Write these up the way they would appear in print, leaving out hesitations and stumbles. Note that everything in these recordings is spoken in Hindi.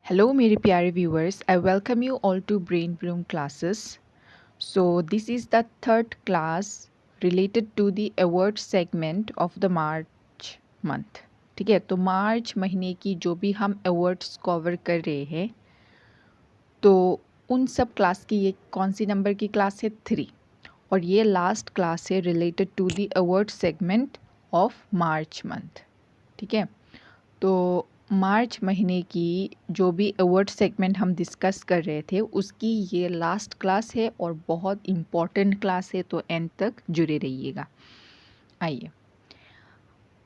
Hello मेरे प्यारे viewers, I welcome you all to Brain Bloom classes. So this is the third class related to the award segment of the March month. ठीक है, तो मार्च महीने की जो भी हम अवार्ड्स कवर कर रहे हैं, तो उन सब क्लास की ये कौन सी नंबर की क्लास है? 3। और ये लास्ट क्लास है related to the award segment of March month. ठीक है, तो मार्च महीने की जो भी अवार्ड सेगमेंट हम डिस्कस कर रहे थे उसकी ये लास्ट क्लास है और बहुत इम्पॉर्टेंट क्लास है, तो एंड तक जुड़े रहिएगा। आइए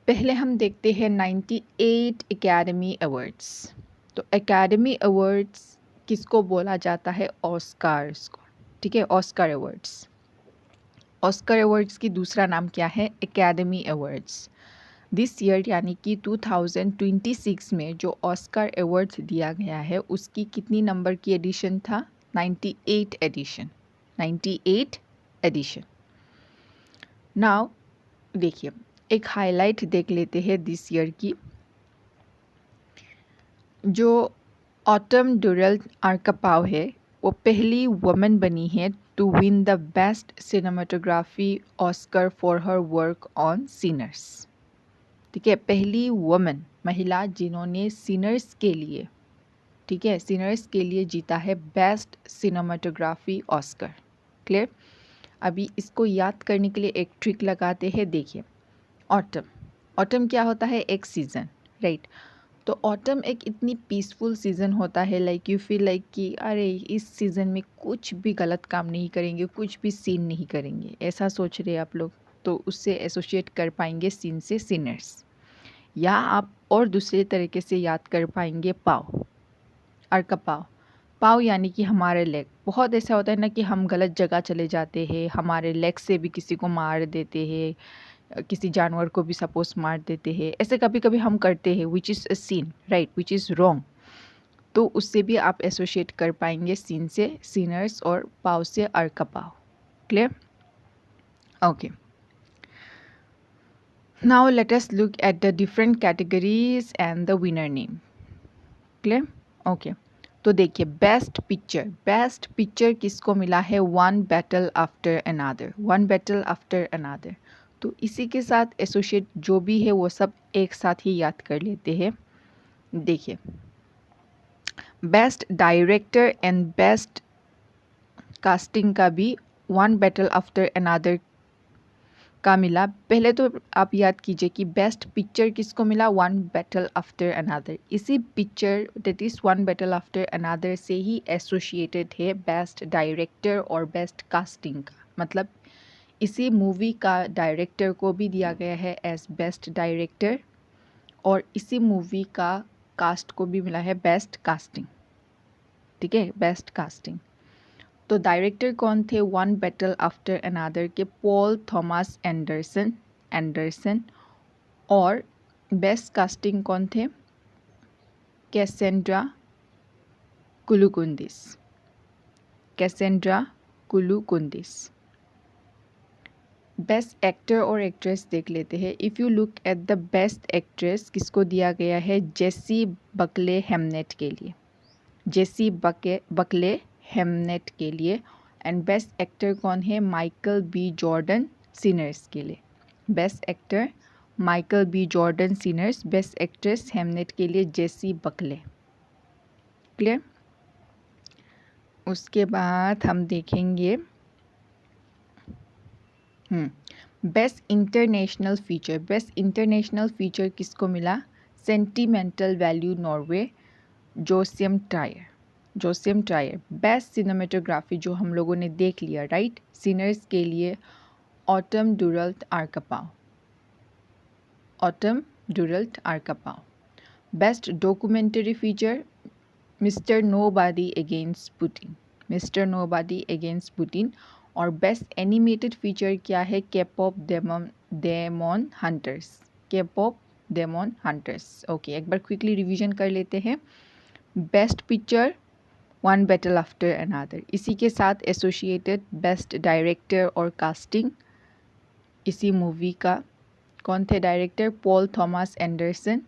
पहले हम देखते हैं 98 एकेडमी अवार्ड्स। तो एकेडमी अवार्ड्स किसको बोला जाता है? ऑस्कार्स को। ठीक है, ऑस्कर अवार्ड्स। ऑस्कर अवार्ड्स की दूसरा नाम क्या है? Academy awards. दिस ईयर यानी कि 2026 में जो ऑस्कर अवार्ड्स दिया गया है उसकी कितनी नंबर की एडिशन था? 98 एडिशन। 98 एडिशन। नाउ देखिए, एक हाईलाइट देख लेते हैं दिस ईयर की। जो ऑटम डुरल आर्कपाव है वो पहली वुमन बनी है to win the best cinematography Oscar for her work on Sinners. ठीक है, पहली वुमन महिला जिन्होंने सिनर्स के लिए, ठीक है, सिनर्स के लिए जीता है बेस्ट सिनेमाटोग्राफी ऑस्कर। क्लियर? अभी इसको याद करने के लिए एक ट्रिक लगाते हैं। देखिए, ऑटम, ऑटम क्या होता है? एक सीज़न, राइट? तो ऑटम एक इतनी पीसफुल सीज़न होता है, लाइक यू फील लाइक कि अरे इस सीज़न में कुछ भी गलत काम नहीं करेंगे, कुछ भी सीन नहीं करेंगे, ऐसा सोच रहे आप लोग, तो उससे एसोसिएट कर पाएंगे सीन से सिनर्स। या आप और दूसरे तरीके से याद कर पाएंगे पाव, अर्का पाव। पाव यानी कि हमारे लेग। बहुत ऐसा होता है ना कि हम गलत जगह चले जाते हैं, हमारे लेग से भी किसी को मार देते हैं, किसी जानवर को भी सपोज मार देते हैं, ऐसे कभी कभी हम करते हैं, which is a scene, right, which is wrong. तो उससे भी आप एसोसिएट कर पाएंगे सीन से सिनर्स और पाव से Arkapaw. Clear? Okay, now let us look at the different categories and the winner name. Clear? Okay, तो देखिए, बेस्ट पिक्चर, बेस्ट पिक्चर किसको मिला है? वन बैटल आफ्टर अनादर, वन बैटल आफ्टर अनादर। तो इसी के साथ एसोसिएट जो भी है वो सब एक साथ ही याद कर लेते हैं। देखिए, best director and best casting का भी वन बैटल आफ्टर अनादर का मिला। पहले तो आप याद कीजिए कि बेस्ट पिक्चर किसको मिला? One battle after another. इसी picture that is one battle after another से ही एसोसिएटेड है बेस्ट डायरेक्टर और बेस्ट कास्टिंग का। मतलब इसी मूवी का डायरेक्टर को भी दिया गया है एज बेस्ट डायरेक्टर और इसी मूवी का कास्ट को भी मिला है बेस्ट कास्टिंग। ठीक है, बेस्ट कास्टिंग। तो डायरेक्टर कौन थे वन बैटल आफ्टर अनादर के? Paul Thomas Anderson, Anderson. और बेस्ट कास्टिंग कौन थे? Cassandra Kulukundis, Cassandra Kulukundis. Best actor और एक्ट्रेस देख लेते हैं। If you look at the best actress, किसको दिया गया है? जेसी बकले हेमनेट के लिए, जेसी बकले हेमनेट के लिए। एंड बेस्ट एक्टर कौन है? माइकल बी जॉर्डन, सिनर्स के लिए। Best actor Michael B Jordan, Sinners. Best actress Hamnet के लिए जेसी बकले। क्लियर? उसके बाद हम देखेंगे best international feature. Best international feature किसको मिला? Sentimental Value Norway, Joachim Trier, Joachim Trier. Best cinematography जो हम लोगों ने देख लिया, राइट, सिनर्स के लिए Autumn Durald Arkapaw, Autumn Durald Arkapaw. Best documentary feature mister nobody against Putin, mister nobody against Putin. और बेस्ट एनिमेटेड फीचर क्या है? K-pop demon hunters, K-pop demon hunters. Okay, एक बार क्विकली रिवीजन कर लेते हैं। Best picture one battle after another, इसी के साथ एसोसिएटेड बेस्ट डायरेक्टर और कास्टिंग इसी मूवी का। कौन थे डायरेक्टर? Paul Thomas Anderson.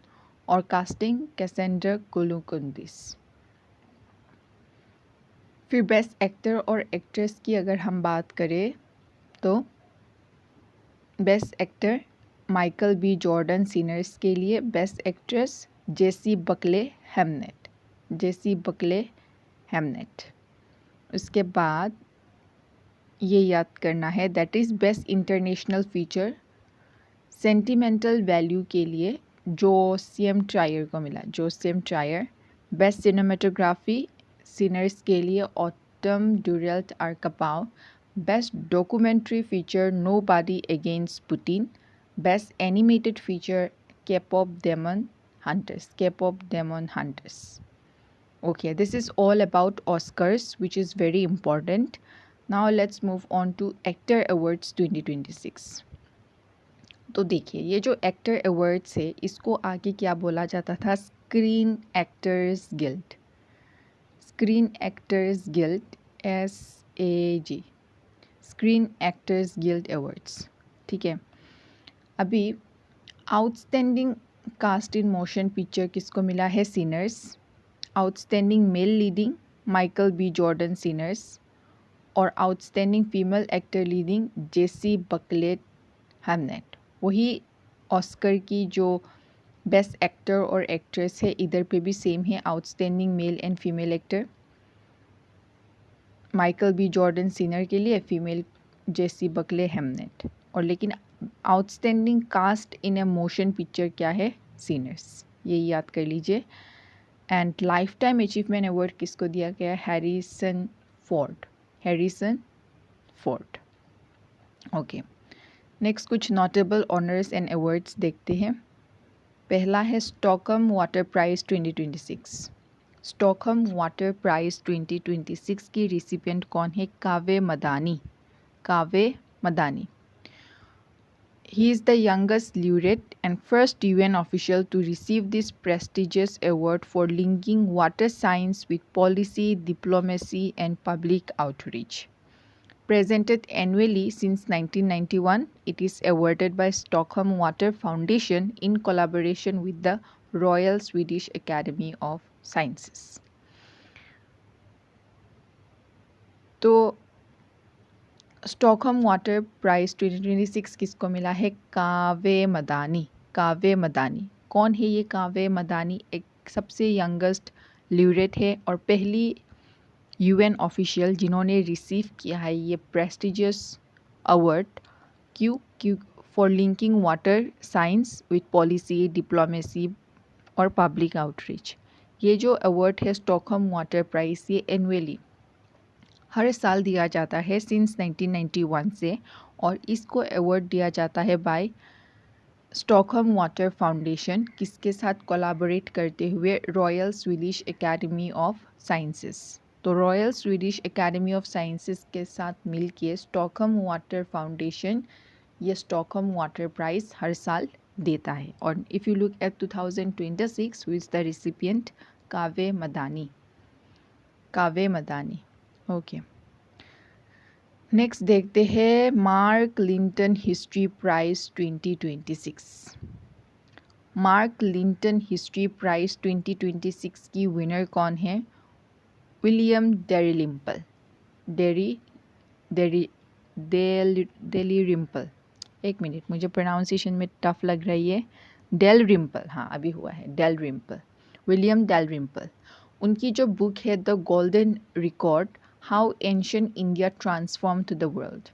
और कास्टिंग कैसेंड्रा कुलुकुंदिस। फिर बेस्ट एक्टर और एक्ट्रेस की अगर हम बात करें तो best actor Michael B Jordan Sinners के लिए, best actress Jessie Buckley Hamnet, Jessie Buckley Hamnet. उसके बाद ये याद करना है that is best international feature sentimental value के लिए जोसियम ट्रायर को मिला, Joachim Trier. Best cinematography sinners के लिए Autumn Durald Arkapaw. Best documentary feature nobody against Putin. Best animated feature K-pop demon hunters, K-pop demon hunters. Okay, this is all about Oscars, which is very important. Now let's move on to Actor Awards 2026. तो देखिए ये जो एक्टर अवार्ड्स है इसको आगे क्या बोला जाता था, Screen Actors Guild, Screen Actors Guild, SAG, Screen Actors Guild Awards. ठीक है, अभी outstanding cast in motion picture किसको मिला है, Sinners. Outstanding male leading Michael B Jordan Sinners, और outstanding female actor leading Jessie Buckley Hamnet. वही ऑस्कर की जो बेस्ट एक्टर और एक्ट्रेस है इधर पे भी सेम है, outstanding male and female actor Michael B Jordan Sinner के लिए, फीमेल जेसी बकले हेमनेट। और लेकिन outstanding cast in a motion picture क्या है, सिनर्स, यही याद कर लीजिए। And lifetime achievement award किसको दिया गया, Harrison Ford, Harrison Ford. Okay, next कुछ नोटेबल ऑनर्स एंड अवार्ड्स देखते हैं। पहला है Stockholm water Prize 2026। Stockholm water Prize 2026 की रिसिपिएंट कौन है, कावे मदानी, कावे मदानी। He is the youngest laureate and first UN official to receive this prestigious award for linking water science with policy, diplomacy, and public outreach. Presented annually since 1991, it is awarded by Stockholm Water Foundation in collaboration with the Royal Swedish Academy of Sciences. तो स्टॉकहोम वाटर प्राइज़ 2026 किसको मिला है, कावे मदानी, कावे मदानी। कौन है ये कावे मदानी, एक सबसे यंगेस्ट ल्यूरेट है और पहली UN ऑफिशियल जिन्होंने रिसीव किया है ये प्रेस्टिजियस अवार्ड। क्यों for linking water science with policy, diplomacy और पब्लिक आउटरीच। ये जो अवार्ड है स्टॉकहोम वाटर प्राइज़, ये एनुअली हर साल दिया जाता है सिंस 1991 से, और इसको अवार्ड दिया जाता है बाय स्टॉकहोम वाटर फाउंडेशन, किसके साथ कोलैबोरेट करते हुए, royal Swedish academy of sciences. तो royal Swedish academy of sciences के साथ मिलके स्टॉकहोम वाटर फाउंडेशन ये स्टॉकहोम वाटर प्राइज़ हर साल देता है। और if you look at 2026 who is the recipient, Kaveh Madani, Kaveh Madani. Okay, next देखते हैं Mark Lynton history prize 2026। Mark Lynton history prize 2026 की विनर कौन है, विलियम डेलिरिम्पल, डेलिरिम्पल। एक मिनट, मुझे प्रोनाउंसिएशन में टफ लग रही है, डेलिरिम्पल, हाँ अभी हुआ है, डेलिरिम्पल, विलियम डेलिरिम्पल। उनकी जो बुक है the golden record, how ancient India transformed the world,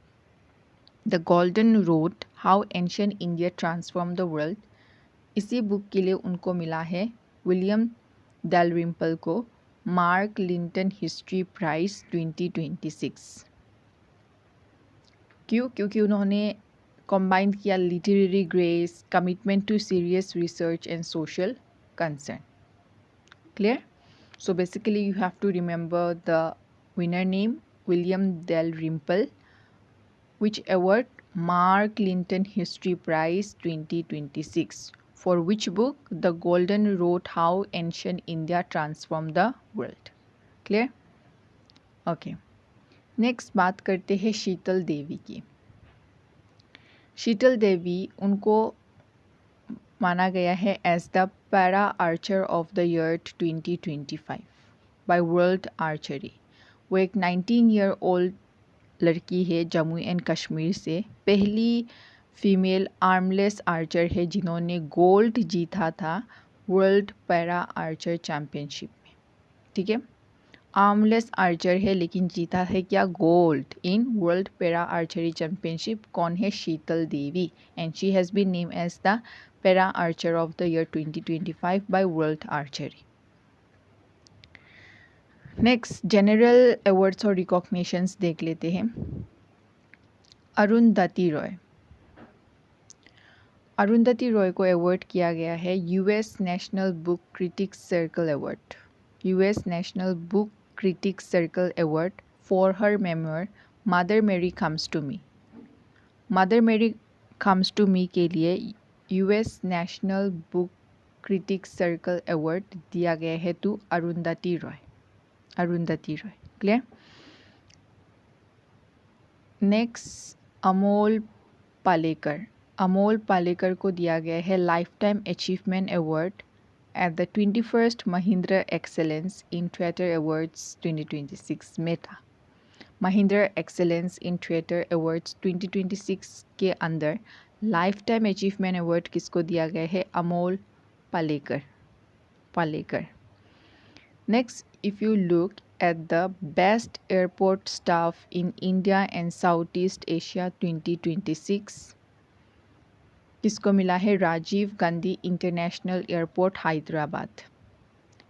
the golden road how ancient India transformed the world, इसी बुक के लिए उनको मिला है, विलियम डेलिरिम्पल को, मार्क लिंटन हिस्ट्री प्राइज़ 2026। क्योंकि उन्होंने कंबाइन किया literary grace, commitment to serious research and social concern. Clear? So basically you have to remember the winner name, William Dalrymple, which award, Mark Linton History Prize 2026, for which book, The Golden Road How Ancient India Transformed the World. Clear? Okay. Next बात करते हैं शीतल देवी की। शीतल देवी, उनको माना गया है as the para archer of the year 2025 by world Archery. वो एक 19 ईयर ओल्ड लड़की है जम्मू एंड कश्मीर से, पहली फीमेल आर्मलेस आर्चर है जिन्होंने गोल्ड जीता था वर्ल्ड पैरा आर्चर चैम्पियनशिप में। ठीक है, आर्मलेस आर्चर है लेकिन जीता है क्या? Gold in world para archery championship. कौन है? Sheetal Devi, and she has been name as the para archer of the year 2025 by world archery. Next general awards और रिकॉग्निशंस देख लेते हैं। अरुंधति रॉय, अरुंधति रॉय को अवार्ड किया गया है US national book critics circle Award, US national book critics circle award for her memoir Mother Mary comes to Me. Mother Mary comes to Me के लिए US national book critics circle Award दिया गया है to Arundhati Roy, Arundhati Roy. Clear? Next Amol Palekar, Amol Palekar को दिया गया है lifetime achievement award at the 21st Mahindra Excellence in Theatre Awards 2026 में था। Mahindra Excellence in Theatre Awards 2026 के अंदर लाइफ टाइम अचीवमेंट अवार्ड किसको दिया गया है? Amol Palekar, Palekar. Next, if you look at the best airport staff in India and Southeast Asia 2026, किसको मिला है? Rajiv Gandhi international airport Hyderabad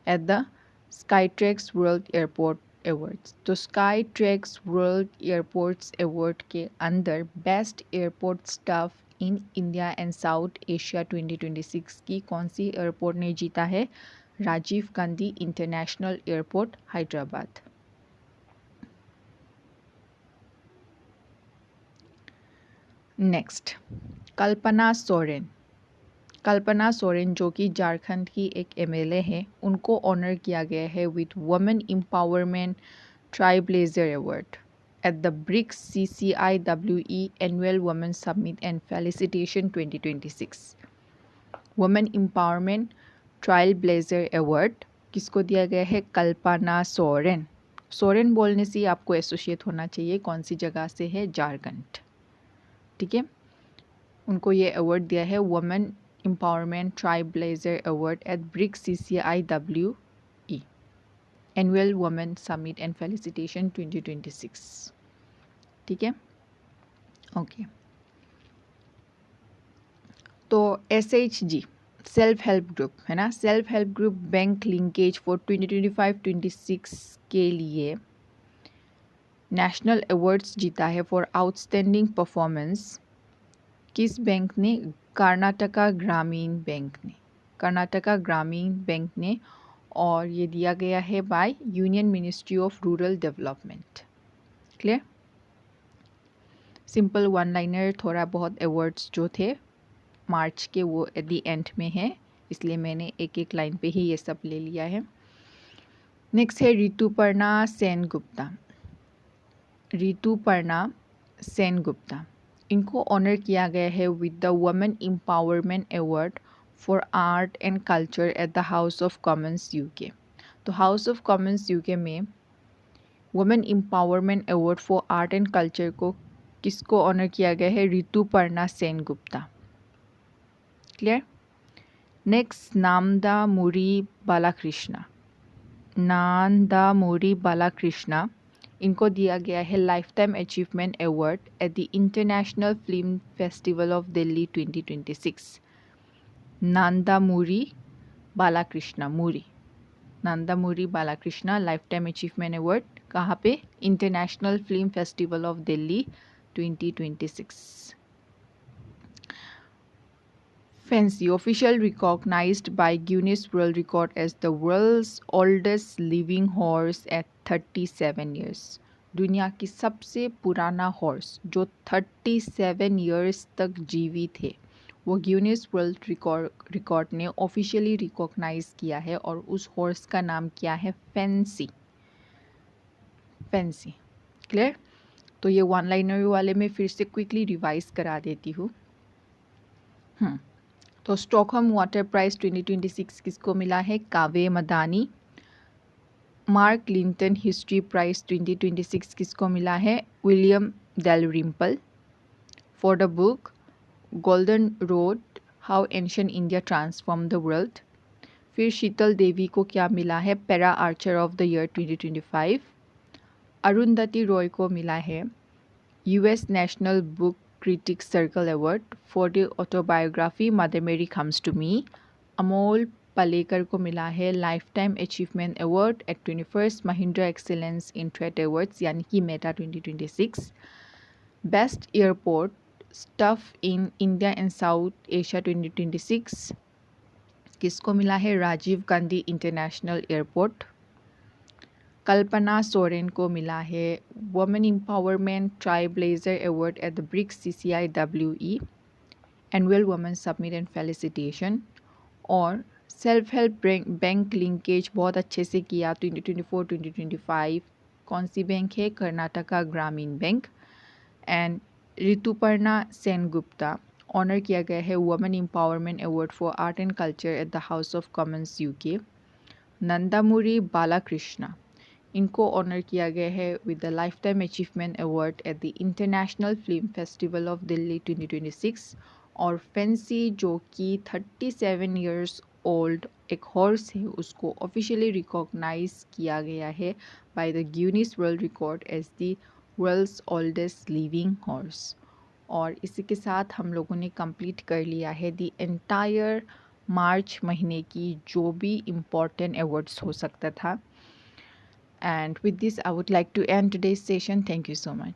at the Skytrax world airport awards. तो स्काईट्रैक्स वर्ल्ड एयरपोर्ट्स अवार्ड के अंदर best airport staff in India and South Asia 2026 की कौन सी एयरपोर्ट ने जीता है? Rajiv Gandhi international airport Hyderabad. Next Kalpana Soren, Kalpana Soren जो कि झारखंड की एक एमएलए है, उनको ऑनर किया गया है with women empowerment trailblazer award at the BRICS CCIWE annual women summit and felicitation 2026। Women empowerment trailblazer award किसको दिया गया है? कल्पना सोरेन। सोरेन बोलने से आपको एसोसिएट होना चाहिए कौन सी जगह से है? झारखंड। ठीक है, उनको ये अवार्ड दिया है women empowerment trailblazer award at BRICS CCIWE annual women summit and felicitation 2026। ठीक है, ओके। तो SHG सेल्फ हेल्प ग्रुप है ना, self help group bank linkage for 2025-26 के लिए नेशनल अवार्ड्स जीता है फॉर आउटस्टैंडिंग परफॉर्मेंस। किस बैंक ने? कर्नाटका ग्रामीण बैंक ने, कर्नाटका ग्रामीण बैंक ने, और ये दिया गया है by union ministry of rural development. Clear? Simple one liner, थोड़ा बहुत अवार्ड्स जो थे मार्च के वो एट द एंड में है, इसलिए मैंने एक एक लाइन पे ही ये सब ले लिया है। नेक्स्ट है ऋतुपर्णा सेनगुप्ता, ऋतुपर्णा सेनगुप्ता, इनको ऑनर किया गया है with the women empowerment award for art and culture at the House of Commons UK. तो हाउस ऑफ कॉमन्स यूके में women empowerment award for art and culture को किसको ऑनर किया गया है? ऋतुपर्णा सेनगुप्ता। क्लियर? नेक्स्ट नांदामुरी बालाकृष्णा, नांदामुरी बालाकृष्णा, इनको दिया गया है lifetime achievement award at the international film festival of Delhi 2026। Nandamuri Balakrishna, मुरी, Nandamuri Balakrishna lifetime achievement award कहाँ पे? International film festival of Delhi 2026। Fancy, officially recognized by Guinness World Record as the world's oldest living horse at 37 years. दुनिया की सबसे पुराना हॉर्स जो 37 इयर्स तक जीवित है, वो गिनीज वर्ल्ड रिकॉर्ड ने ऑफिशियली रिकॉग्नाइज किया है, और उस हॉर्स का नाम क्या है? Fancy, fancy. क्लियर? तो ये वन लाइनर वाले में फिर से क्विकली रिवाइज करा देती हूँ। तो स्टॉकहोम वाटर प्राइज 2026 किसको मिला है? कावे मदानी। मार्क क्लिंटन हिस्ट्री प्राइज 2026 किसको मिला है? William Dalrymple for the book golden road how ancient India transform the world. फिर शीतल देवी को क्या मिला है? Para archer of the year 2025। Arundhati Roy को मिला है US national book critics circle award for the autobiography mother Mary comes to me. Amol Palekar को मिला है lifetime achievement award at 21st Mahindra excellence in trade awards यानी कि META 2026। Best airport staff in India and South Asia 2026 किसको मिला है? Rajiv Gandhi international airport. कल्पना सोरेन को मिला है women empowerment trailblazer award at the BRICS CCIWE annual women summit and felicitation. और सेल्फ हेल्प बैंक लिंकेज बहुत अच्छे से किया 2024-2025। कौन सी बैंक है? Karnataka Gramin Bank. And Rituparna Sengupta honour किया गया है women empowerment award for art and culture at the House of Commons UK। Nandamuri Balakrishna इनको ऑनर किया गया है with the lifetime achievement award at the international film festival of Delhi 2026। और फैंसी जो कि 37 ईयर्स ओल्ड एक हॉर्स है उसको ऑफिशियली रिकॉग्नाइज किया गया है by the Guinness World Record as the world's oldest living horse. और इसी के साथ हम लोगों ने कंप्लीट कर लिया है द एंटायर मार्च महीने की जो भी इम्पोर्टेंट अवार्ड्स हो सकता था। And with this, I would like to end today's session. Thank you so much.